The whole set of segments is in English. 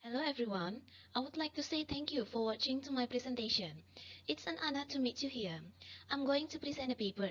Hello everyone. I would like to say thank you for watching to my presentation. It's an honor to meet you here. I'm going to present a paper.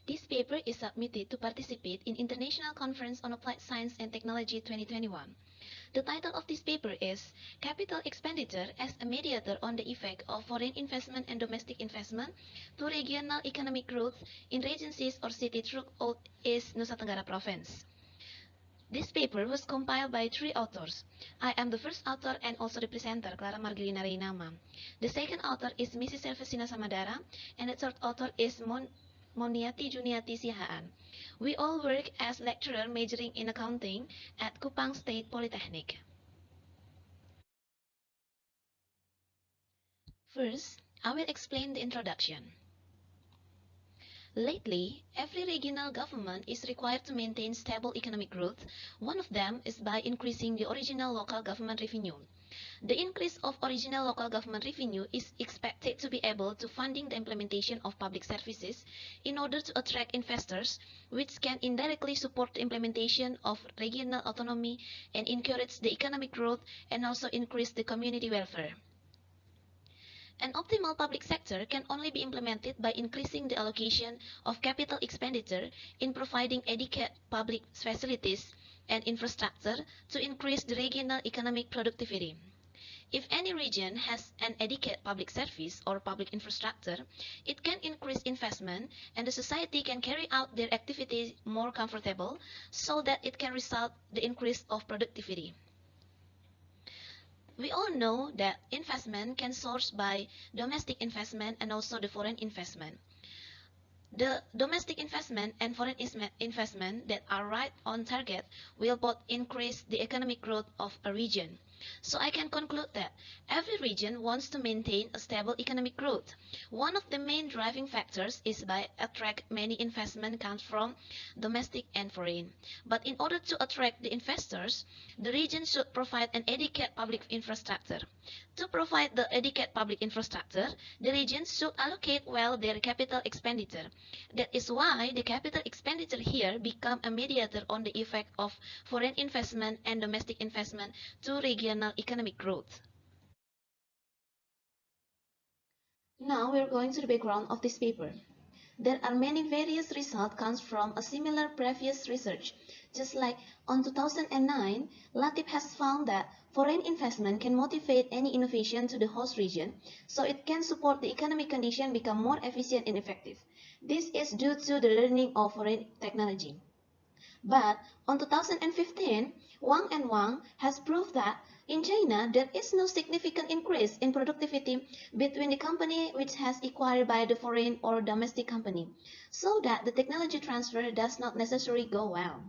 This paper is submitted to participate in International Conference on Applied Science and Technology 2021. The title of this paper is Capital Expenditure as a Mediator on the Effect of Foreign Investment and Domestic Investment to Regional Economic Growth in Regencies or Cities throughout East Nusa Tenggara Province. This paper was compiled by three authors. I am the first author and also the presenter, Clara Reinamah. The second author is Mrs. Selvesina Samadara, and the third author is Moniati Juniati Sihaan. We all work as lecturer majoring in accounting at Kupang State Polytechnic. First, I will explain the introduction. Lately, every regional government is required to maintain stable economic growth. One of them is by increasing the original local government revenue. The increase of original local government revenue is expected to be able to funding the implementation of public services in order to attract investors, which can indirectly support the implementation of regional autonomy and encourage the economic growth and also increase the community welfare. An optimal public sector can only be implemented by increasing the allocation of capital expenditure in providing adequate public facilities and infrastructure to increase the regional economic productivity. If any region has an adequate public service or public infrastructure, it can increase investment and the society can carry out their activities more comfortable so that it can result the increase of productivity. We all know that investment can source by domestic investment and also the foreign investment. The domestic investment and foreign investment that are right on target will both increase the economic growth of a region. So I can conclude that every region wants to maintain a stable economic growth. One of the main driving factors is by attract many investment comes from domestic and foreign. But in order to attract the investors, the region should provide an adequate public infrastructure. To provide the adequate public infrastructure, the regions should allocate well their capital expenditure. That is why the capital expenditure here become a mediator on the effect of foreign investment and domestic investment to regional economic growth. Now we're going to the background of this paper. There are many various results comes from a similar previous research. Just like on 2009, Latif has found that foreign investment can motivate any innovation to the host region, so it can support the economic condition become more efficient and effective. This is due to the learning of foreign technology. But on 2015, Wang and Wang has proved that in China there is no significant increase in productivity between the company which has acquired by the foreign or domestic company, so that the technology transfer does not necessarily go well.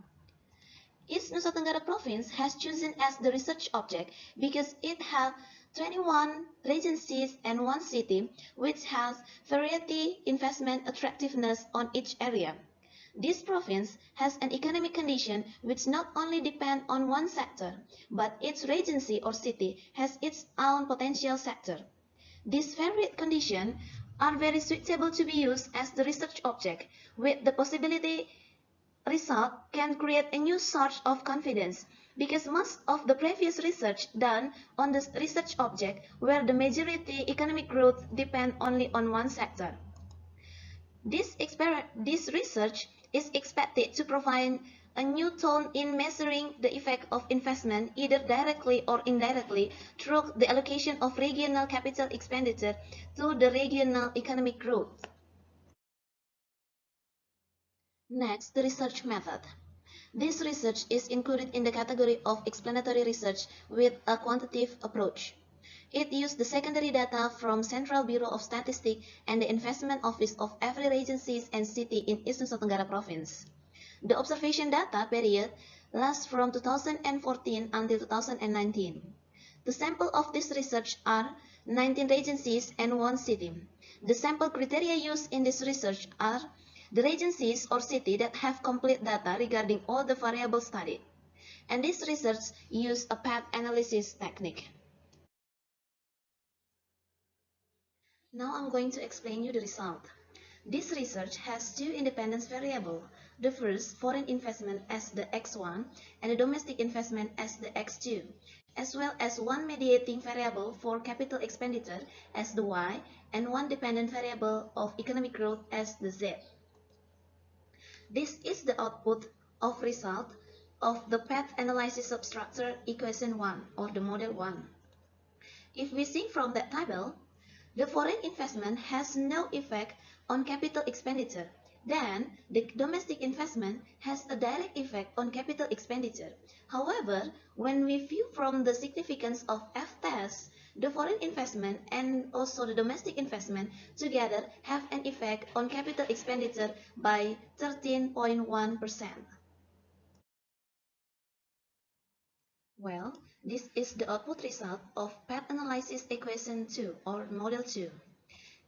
East Nusa Tenggara Province has chosen as the research object because it has 21 regencies and 1 city which has variety investment attractiveness on each area. This province has an economic condition which not only depend on one sector, but each regency or city has its own potential sector. These varied conditions are very suitable to be used as the research object, with the possibility result can create a new source of confidence because most of the previous research done on the research object where the majority economic growth depend only on one sector. This research is expected to provide a new tone in measuring the effect of investment either directly or indirectly through the allocation of regional capital expenditure to the regional economic growth. Next, the research method. This research is included in the category of explanatory research with a quantitative approach. It used the secondary data from Central Bureau of Statistics and the Investment Office of every regency and city in East Nusa Tenggara Province. The observation data period lasts from 2014 until 2019. The sample of this research are 19 regencies and 1 city. The sample criteria used in this research are the regencies or city that have complete data regarding all the variables studied. And this research used a path analysis technique. Now I'm going to explain you the result. This research has two independent variables. The first, foreign investment as the X1 and the domestic investment as the X2, as well as one mediating variable for capital expenditure as the Y and one dependent variable of economic growth as the Z. This is the output of result of the path analysis substructure equation 1 or the model 1. If we see from that table, the foreign investment has no effect on capital expenditure. Then, the domestic investment has a direct effect on capital expenditure. However, when we view from the significance of F-test, the foreign investment and also the domestic investment together have an effect on capital expenditure by 13.1%. Well, this is the output result of path analysis equation 2 or model 2.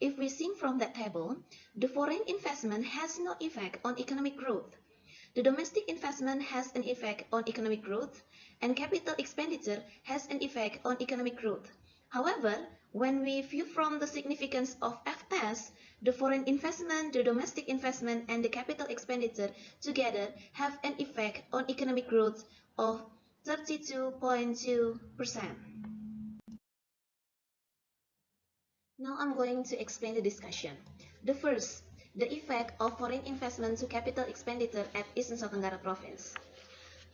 If we see from that table, the foreign investment has no effect on economic growth. The domestic investment has an effect on economic growth, and capital expenditure has an effect on economic growth. However, when we view from the significance of F-test, the foreign investment, the domestic investment, and the capital expenditure together have an effect on economic growth of 32.2%. Now I'm going to explain the discussion. The first, the effect of foreign investment to capital expenditure at East Nusa Tenggara Province.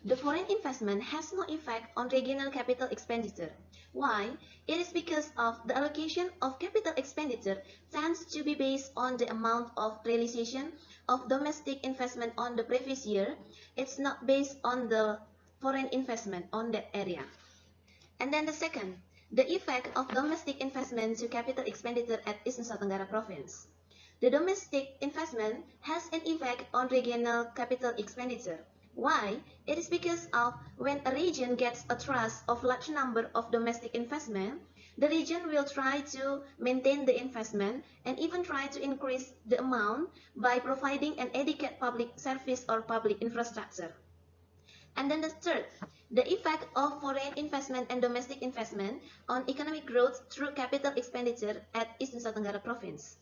The foreign investment has no effect on regional capital expenditure. Why? It is because of the allocation of capital expenditure tends to be based on the amount of realization of domestic investment on the previous year. It's not based on the foreign investment on that area. And then the second, the effect of domestic investment to capital expenditure at East Nusa Tenggara Province. The domestic investment has an effect on regional capital expenditure. Why? It is because of when a region gets a trust of large number of domestic investment, the region will try to maintain the investment and even try to increase the amount by providing an adequate public service or public infrastructure. And then the third, the effect of foreign investment and domestic investment on economic growth through capital expenditure at East Nusa Tenggara Province.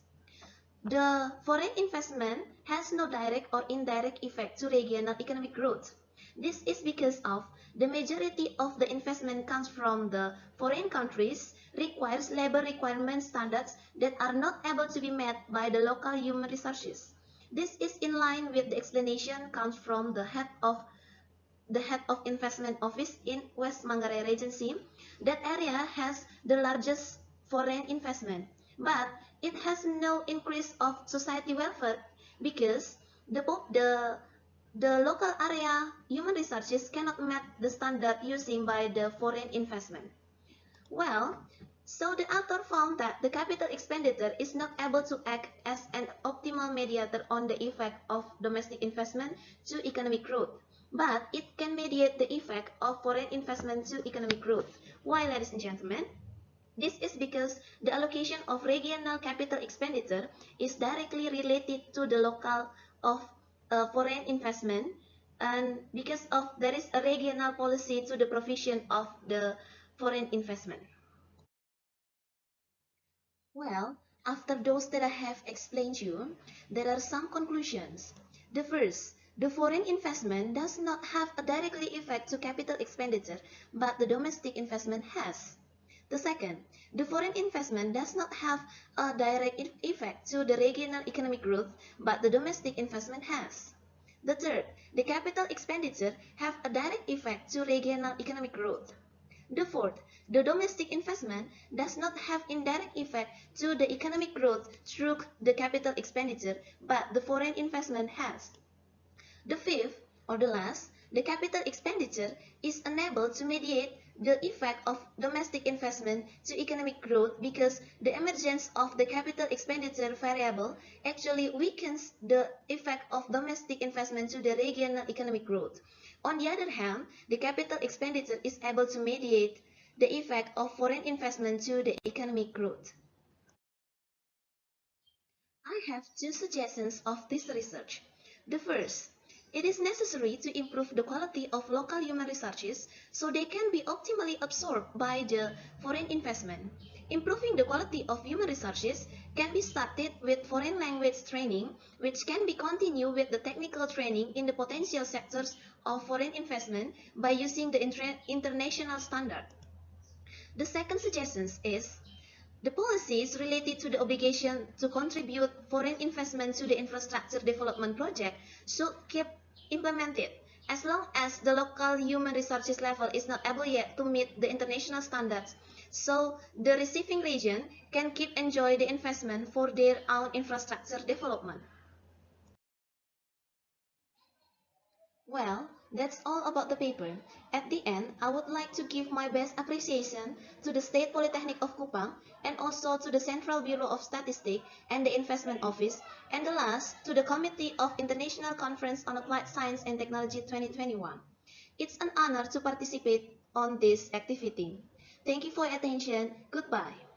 The foreign investment has no direct or indirect effect to regional economic growth. This is because of the majority of the investment comes from the foreign countries, requires labor requirement standards that are not able to be met by the local human resources. This is in line with the explanation comes from the head of investment office in West Manggarai Regency. That area has the largest foreign investment, but it has no increase of society welfare because the local area human resources cannot meet the standard using by the foreign investment. Well, so the author found that the capital expenditure is not able to act as an optimal mediator on the effect of domestic investment to economic growth, but it can mediate the effect of foreign investment to economic growth. Why, ladies and gentlemen? This is because the allocation of regional capital expenditure is directly related to the local of foreign investment, and because of there is a regional policy to the provision of the foreign investment. Well, after those that I have explained to you, there are some conclusions. The first, the foreign investment does not have a directly effect to capital expenditure, but the domestic investment has. The second, the foreign investment does not have a direct effect to the regional economic growth, but the domestic investment has. The third, the capital expenditure have a direct effect to regional economic growth. The fourth, the domestic investment does not have indirect effect to the economic growth through the capital expenditure, but the foreign investment has. The fifth, or the last, the capital expenditure is unable to mediate the effect of domestic investment to economic growth because the emergence of the capital expenditure variable actually weakens the effect of domestic investment to the regional economic growth. On the other hand, the capital expenditure is able to mediate the effect of foreign investment to the economic growth. I have two suggestions of this research. The first, it is necessary to improve the quality of local human resources so they can be optimally absorbed by the foreign investment. Improving the quality of human resources can be started with foreign language training, which can be continued with the technical training in the potential sectors of foreign investment by using the international standard. The second suggestion is the policies related to the obligation to contribute foreign investment to the infrastructure development project should keep implemented as long as the local human resources level is not able yet to meet the international standards, so the receiving region can keep enjoy the investment for their own infrastructure development. Well, that's all about the paper. At the end, I would like to give my best appreciation to the State Polytechnic of Kupang and also to the Central Bureau of Statistics and the Investment Office, and the last to the Committee of International Conference on Applied Science and Technology 2021. It's an honor to participate on this activity. Thank you for your attention. Goodbye.